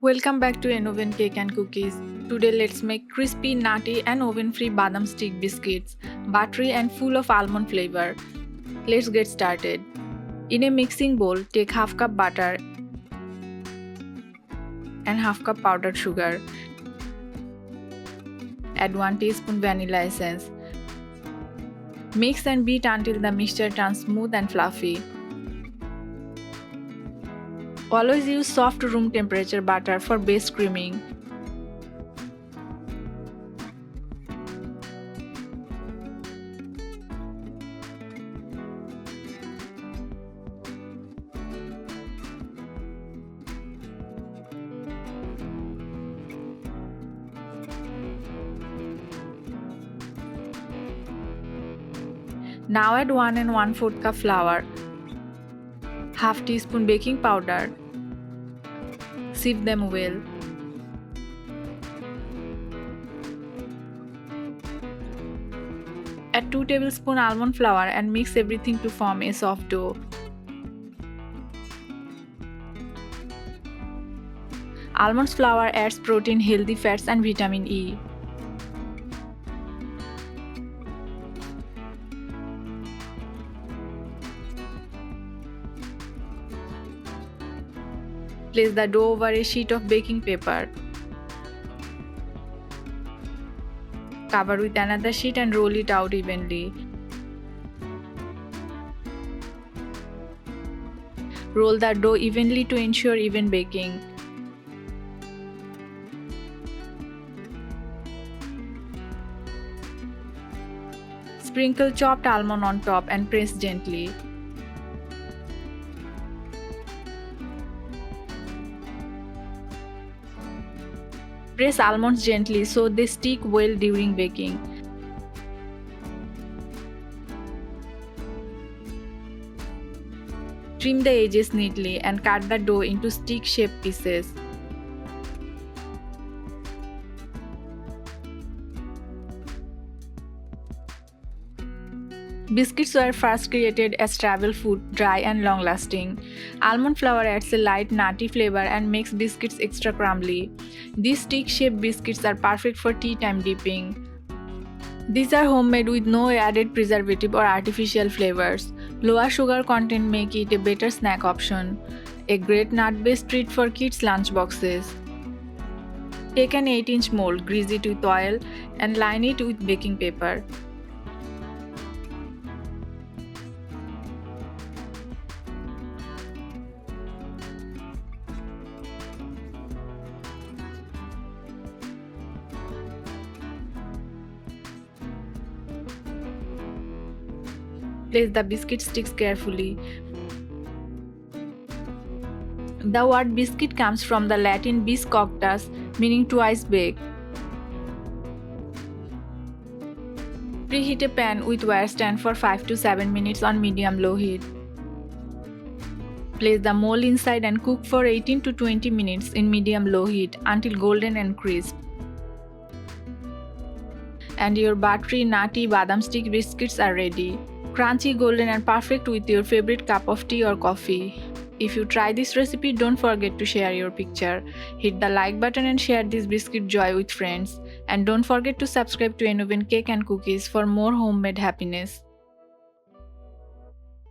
Welcome back to an oven cake and cookies. Today let's make crispy, nutty and oven-free badam stick biscuits, buttery and full of almond flavor. Let's get started. In a mixing bowl, take half cup butter and half cup powdered sugar. Add 1 teaspoon vanilla essence. Mix and beat until the mixture turns smooth and fluffy. Always use soft room temperature butter for best creaming. Now add 1 and 1/4 cup flour, half teaspoon baking powder. Sieve them well. Add 2 tablespoons almond flour and mix everything to form a soft dough. Almonds flour adds protein, healthy fats and vitamin E. Place the dough over a sheet of baking paper. Cover with another sheet and roll it out evenly. Roll the dough evenly to ensure even baking. Sprinkle chopped almond on top and press gently. Press almonds gently so they stick well during baking. Trim the edges neatly and cut the dough into stick-shaped pieces. Biscuits were first created as travel food, dry and long-lasting. Almond flour adds a light, nutty flavor and makes biscuits extra crumbly. These stick-shaped biscuits are perfect for tea time dipping. These are homemade with no added preservative or artificial flavors. Lower sugar content make it a better snack option. A great nut-based treat for kids' lunch boxes. Take an 8-inch mold, grease it with oil and line it with baking paper. Place the biscuit sticks carefully. The word biscuit comes from the Latin bis coctus, meaning twice baked. Preheat a pan with wire stand for 5 to 7 minutes on medium-low heat. Place the mold inside and cook for 18 to 20 minutes in medium-low heat until golden and crisp. And your buttery, nutty badam stick biscuits are ready. Crunchy, golden and perfect with your favorite cup of tea or coffee. If you try this recipe, don't forget to share your picture. Hit the like button and share this biscuit joy with friends. And don't forget to subscribe to An Oven Cake and Cookies for more homemade happiness.